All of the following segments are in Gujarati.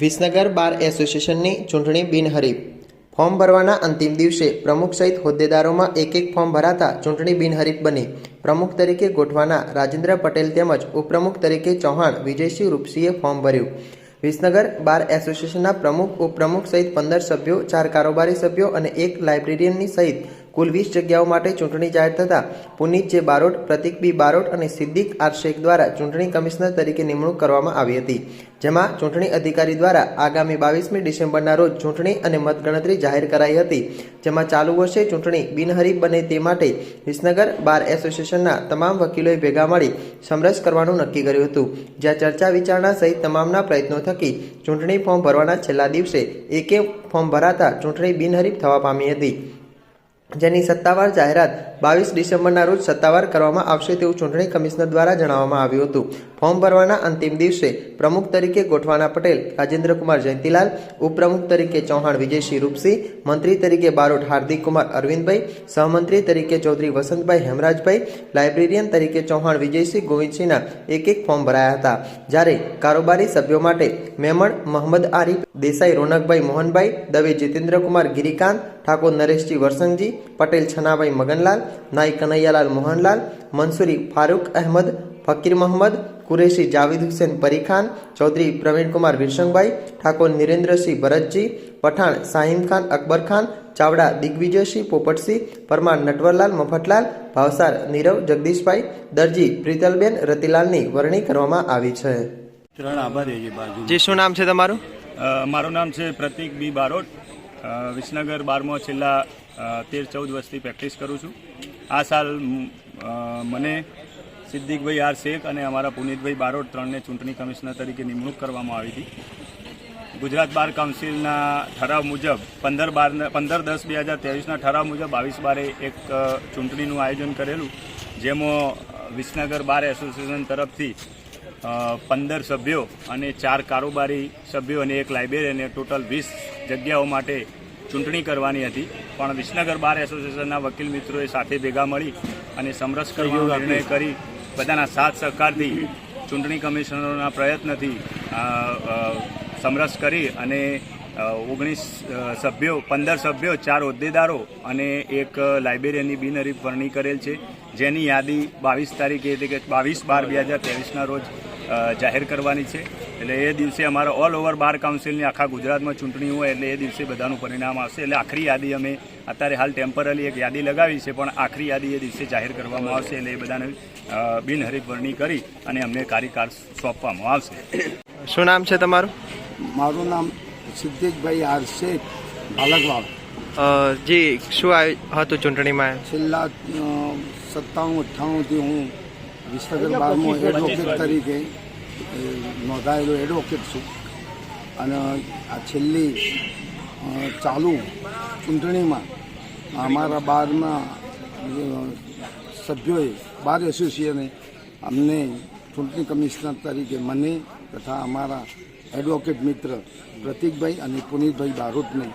વિસનગર બાર એસોસિએશનની ચૂંટણી બિનહરીફ ફોર્મ ભરવાના અંતિમ દિવસે પ્રમુખ સહિત હોદ્દેદારોમાં એક ફોર્મ ભરાતા ચૂંટણી બિનહરીફ બની પ્રમુખ તરીકે ગોઠવાના રાજેન્દ્ર પટેલ તેમજ ઉપપ્રમુખ તરીકે ચૌહાણ વિજયસિંહ રૂપસીએ ફોર્મ ભર્યું। વિસનગર બાર એસોસિએશનના પ્રમુખ ઉપપ્રમુખ સહિત 15 સભ્યો, 4 કારોબારી સભ્યો અને 1 લાઇબ્રેરિયનની સહિત કુલ 20 જગ્યાઓ માટે ચૂંટણી જાહેર થતાં પુનિત જે બારોટ, પ્રતિક બી બારોટ અને સિદ્દીક આર શેખ દ્વારા ચૂંટણી કમિશનર તરીકે નિમણૂક કરવામાં આવી હતી, જેમાં ચૂંટણી અધિકારી દ્વારા આગામી 22મી ડિસેમ્બરના રોજ ચૂંટણી અને મતગણતરી જાહેર કરાઈ હતી, જેમાં ચાલુ વર્ષે ચૂંટણી બિનહરીફ બને તે માટે વિસનગર બાર એસોસિએશનના તમામ વકીલોએ ભેગા મળી સમરસ કરવાનું નક્કી કર્યું હતું, જ્યાં ચર્ચા વિચારણા સહિત તમામના પ્રયત્નો થકી ચૂંટણી ફોર્મ ભરવાના છેલ્લા દિવસે એક ફોર્મ ભરાતા ચૂંટણી બિનહરીફ થવા પામી હતી, જેની સત્તાવાર જાહેરાત 22 ડિસેમ્બરના રોજ સત્તાવાર કરવામાં આવશે તેવું ચૂંટણી કમિશનર દ્વારા જણાવવામાં આવ્યું હતું। ફોર્મ ભરવાના અંતિમ દિવસે પ્રમુખ તરીકે ગોઠવાના પટેલ રાજેન્દ્રકુમાર જયંતિલાલ, ઉપપ્રમુખ તરીકે ચૌહાણ વિજયસિંહ રૂપસિંહ, મંત્રી તરીકે બારોટ હાર્દિક કુમાર અરવિંદભાઈ, સહમંત્રી તરીકે ચૌધરી વસંતભાઈ હેમરાજભાઈ, લાઇબ્રેરિયન તરીકે ચૌહાણ વિજયસિંહ ગોવિંદસિંહના એક ફોર્મ ભરાયા હતા, જ્યારે કારોબારી સભ્યો માટે મેમણ મોહમ્મદ આરીફ, દેસાઈ રોનકભાઈ મોહનભાઈ, દવે જીતેન્દ્રકુમાર ગિરિકાંત, ઠાકોર નરેશજી વરસંગજી, પટેલ છનાભાઈ મગનલાલ, નાઈ કનૈયાલાલ મોહનલાલ, મંસૂરી ફારૂક અહેમદ, ફકીર મોહમ્મદ, કુરેશી જાવેદ હુસેન પરીખાન, ચૌધરી પ્રવીણકુમાર વિરસંગભાઈ, ઠાકોર નિરેન્દ્રસિંહ ભરતજી, પઠાણ શાહીમ ખાન અકબર ખાન, ચાવડા દિગ્વિજયસિંહ પોપટસિંહ, પરમાર નટવરલાલ મફતલાલ, ભાવસાર નીરવ જગદીશભાઈ, દરજી પ્રીતલબેન રતિલાલની વરણી કરવામાં આવી છે। જી, શું નામ છે તમારું? મારું નામ છે પ્રતિક બી બારોટ। વિસનગર બારમાં છેલ્લા 13-14 વર્ષથી પ્રેક્ટિસ કરું છું। આ સાલ મને સિદ્દીકભાઈ આર શેખ અને અમારા પુનિતભાઈ બારોટ ત્રણને ચૂંટણી કમિશનર તરીકે નિમણૂક કરવામાં આવી હતી। ગુજરાત બાર કાઉન્સિલના ઠરાવ મુજબ 15/10/2023ના ઠરાવ મુજબ 22/12 એક ચૂંટણીનું આયોજન કરેલું, જેમાં વિસનગર બાર એસોસિએશન તરફથી 15 સભ્યો અને 4 કારોબારી સભ્યો અને 1 લાઇબ્રેરિયન ટોટલ 20 જગ્યાઓ માટે ચૂંટણી કરવાની હતી, પણ વિસનગર બાર એસોસિએશનના વકીલ મિત્રોએ સાથે ભેગા મળી અને સમરસ કરવાનો નિર્ણય કરી બધાના સાથ સહકારથી ચૂંટણી કમિશનરોના પ્રયત્નથી સમરસ કરી અને 19 સભ્યો, 15 સભ્યો, 4 હોદ્દેદારો અને 1 લાઇબ્રેરિયનની બિનહરીફ વરણી કરેલ છે, જેની યાદી 22 તારીખે એટલે કે 22/12/2023ના રોજ જાહેર કરવાની છે। એટલે એ દિવસે અમારા ઓલ ઓવર બાર કાઉન્સિલની આખા ગુજરાતમાં ચૂંટણી હોય એટલે એ દિવસે બધાનું પરિણામ આવશે। એટલે આખરી યાદી અમે અત્યારે હાલ ટેમ્પરરી એક યાદી લગાવી છે, પણ આખરી યાદી એ દિવસે જાહેર કરવામાં આવશે। એટલે એ બધાને બિનહરીફ વરણી કરી અને અમને કાર્યકાળ સોંપવામાં આવશે। શું નામ છે તમારું? મારું નામ સિદ્દીકભાઈ આર શેખ ભાલકવાડ। જી, શું હતું ચૂંટણીમાં? છેલ્લા 97-98થી હું વિસનગર બારમાં એડવોકેટ તરીકે નોંધાયેલો એડવોકેટ છું, અને આ છેલ્લી ચાલુ ચૂંટણીમાં અમારા બારના સભ્યોએ, બાર એસોસિએશને અમને ચૂંટણી કમિશનર તરીકે મને તથા અમારા એડવોકેટ મિત્ર પ્રતિકભાઈ અને પુનિતભાઈ બારોટને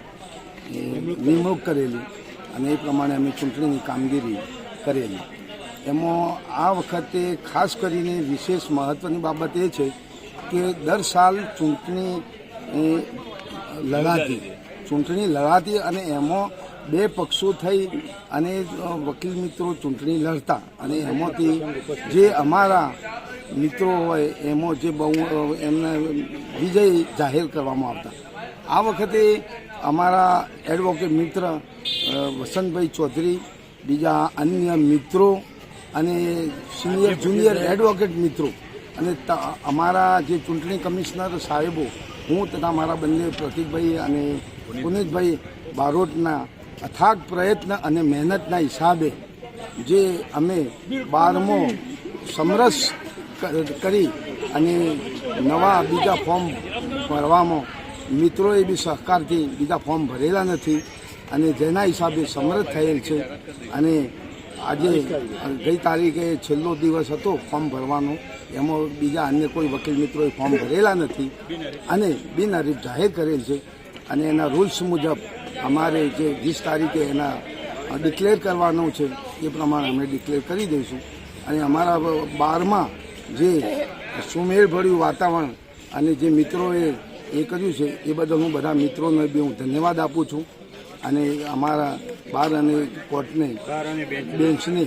નિમણૂક કરેલી, અને એ પ્રમાણે અમે ચૂંટણીની કામગીરી કરેલી। એમાં આ વખતે ખાસ કરીને વિશેષ મહત્ત્વની બાબત એ છે કે દર સાલ ચૂંટણી લડાતી અને એમાં 2 પક્ષો થઈ અને વકીલ મિત્રો ચૂંટણી લડતા, અને એમાંથી જે અમારા મિત્રો હોય એમાં જે બહુ એમને વિજય જાહેર કરવામાં આવતા। આ વખતે અમારા એડવોકેટ મિત્ર વસંતભાઈ ચૌધરી, બીજા અન્ય મિત્રો અને સિનિયર જુનિયર એડવોકેટ મિત્રો અને અમારા જે ચૂંટણી કમિશનર સાહેબો, હું તથા મારા બંને પ્રતિકભાઈ અને પુનિતભાઈ બારોટના અથાગ પ્રયત્ન અને મહેનતના હિસાબે જે અમે 12મો સમરસ કરી અને નવા બીજા ફોર્મ ભરવામાં મિત્રોએ બી સહકારથી બીજા ફોર્મ ભરેલા નથી, અને જેના હિસાબે સમરસ થયેલ છે। અને આજે ગઈ તારીખે છેલ્લો દિવસ હતો ફોર્મ ભરવાનો, એમાં બીજા અન્ય કોઈ વકીલ મિત્રોએ ફોર્મ ભરેલા નથી અને બિનહરીફ જાહેર કરેલ છે, અને એના રૂલ્સ મુજબ અમારે જે 20 તારીખે એના ડિક્લેર કરવાનું છે એ પ્રમાણે અમે ડિક્લેર કરી દઈશું। અને અમારા બારમાં જે સુમેળભર્યું વાતાવરણ અને જે મિત્રોએ એ કર્યું છે એ બદલ હું બધા મિત્રોને બી હું ધન્યવાદ આપું છું અને અમારા બાર અને કોર્ટને બેન્ચને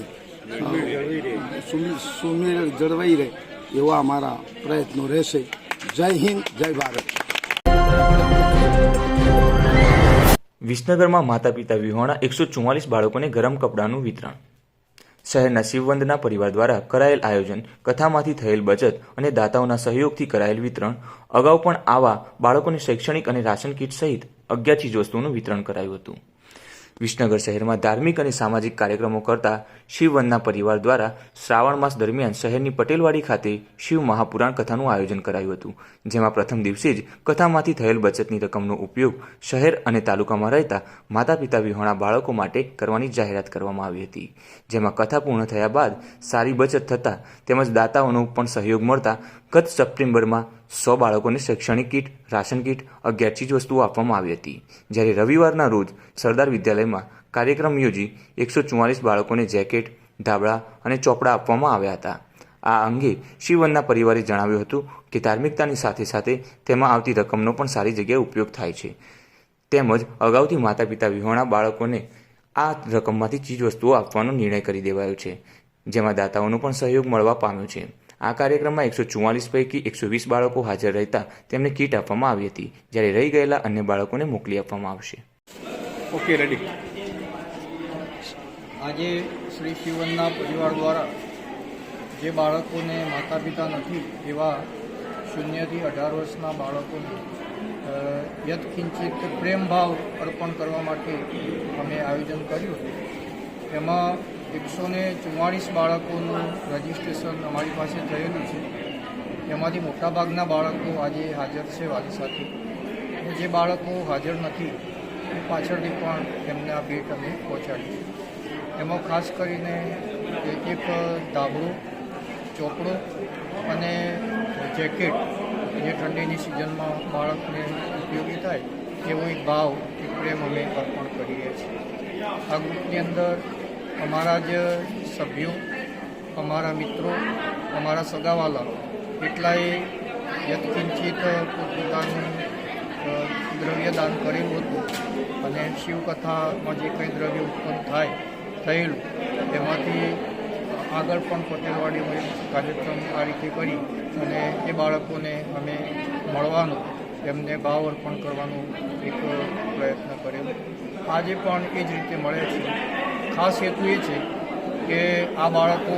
સુમેળ જળવાઈ રહે એવા અમારા પ્રયત્નો રહેશે. જય હિન્દ, જય ભારત. વિસનગરમાં માતા પિતા વિહોણા 144 બાળકોને ગરમ કપડાનું વિતરણ. શહેરના શિવવંદના પરિવાર દ્વારા કરાયેલ આયોજન, કથામાંથી થયેલ બચત અને દાતાઓના સહયોગથી કરાયેલ વિતરણ. અગાઉ પણ આવા બાળકોને શૈક્ષણિક અને રાશન કીટ સહિત 11 ચીજવસ્તુઓનું વિતરણ કરાયું હતું. વિસનગર શહેરમાં ધાર્મિક અને સામાજિક કાર્યક્રમો કરતા શિવવંદના પરિવાર દ્વારા શ્રાવણ માસ દરમિયાન શહેરની પટેલવાડી ખાતે શિવ મહાપુરાણ કથાનું આયોજન કરાયું હતું, જેમાં પ્રથમ દિવસે જ કથામાંથી થયેલ બચતની રકમનો ઉપયોગ શહેર અને તાલુકામાં રહેતા માતા પિતા વિહોણા બાળકો માટે કરવાની જાહેરાત કરવામાં આવી હતી. જેમાં કથા પૂર્ણ થયા બાદ સારી બચત થતા તેમજ દાતાઓનો પણ સહયોગ મળતા ગત સપ્ટેમ્બરમાં 100 બાળકોને શૈક્ષણિક કીટ, રાશન કીટ, 11 ચીજવસ્તુઓ આપવામાં આવી હતી. જ્યારે રવિવારના રોજ સરદાર વિદ્યાલયમાં કાર્યક્રમ યોજી 144 બાળકોને જેકેટ, ધાબળા અને ચોપડા આપવામાં આવ્યા હતા. આ અંગે શિવવંદના પરિવારે જણાવ્યું હતું કે ધાર્મિકતાની સાથે સાથે તેમાં આવતી રકમનો પણ સારી જગ્યાએ ઉપયોગ થાય છે. તેમજ અગાઉથી માતા પિતા વિહોણા બાળકોને આ રકમમાંથી ચીજવસ્તુઓ આપવાનો નિર્ણય કરી દેવાયો છે, જેમાં દાતાઓનો પણ સહયોગ મળવા પામ્યો છે. આ કાર્યક્રમમાં 144 પૈકી 120 બાળકો હાજર રહેતા તેમને કીટ આપવામાં આવી હતી, જ્યારે રહી ગયેલા અન્ય બાળકોને મોકલી આપવામાં આવશે. Okay, ready. આજે શ્રી શિવવંદના પરિવાર દ્વારા જે બાળકોને માતા પિતા નથી એવા 0 થી 18 વર્ષના બાળકોને યત્કિંચિત પ્રેમભાવ અર્પણ કરવા માટે અમે આયોજન કર્યું હતું. એમાં 144 બાળકોનું રજિસ્ટ્રેશન અમારી પાસે થયેલું છે. એમાંથી મોટાભાગના બાળકો આજે હાજર છે વાલી સાથે. જે બાળકો હાજર નથી એ પાછળથી પણ એમને આ ભેટ અમે પહોંચાડી છે. એમાં ખાસ કરીને એક ધાબળો, ચોપડો અને જેકેટ, જે ઠંડીની સિઝનમાં બાળકને ઉપયોગી થાય એવો એક ભાવ, એક પ્રેમ અમે અર્પણ કરીએ છીએ. આ ગ્રુપની અંદર અમારા જ સભ્યો, અમારા મિત્રો, અમારા સગાવાલા એટલાએ યત્કિંચિત પોતપોતાનું દ્રવ્યદાન કરેલું હતું અને શિવકથામાં જે કંઈ દ્રવ્ય ઉત્પન્ન થયેલું એમાંથી આગળ પણ પટેલવાડીમાં કાર્યક્રમ આ રીતે કરી અને એ બાળકોને અમે મળવાનું, એમને ભાવ અર્પણ કરવાનો એક પ્રયત્ન કરેલો. આજે પણ એ જ રીતે મળે છે. ખાસ હેતુ એ છે કે આ બાળકો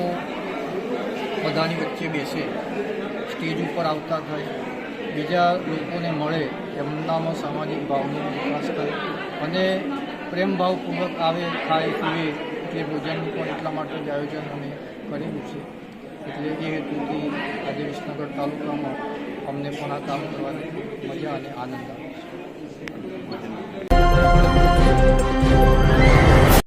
બધાની વચ્ચે બેસે, સ્ટેજ ઉપર આવતા થાય, બીજા લોકોને મળે, એમનામાં સામાજિક ભાવનો વિકાસ થાય અને પ્રેમભાવપૂર્વક આવે, ખાય, પીવે. એટલે ભોજનનું પણ એટલા માટે જ આયોજન અમે કરેલું છે. એટલે એ હેતુથી આજે વિસનગર તાલુકામાં અમને પણ આ કામ કરવાની મજા અને આનંદ આવે.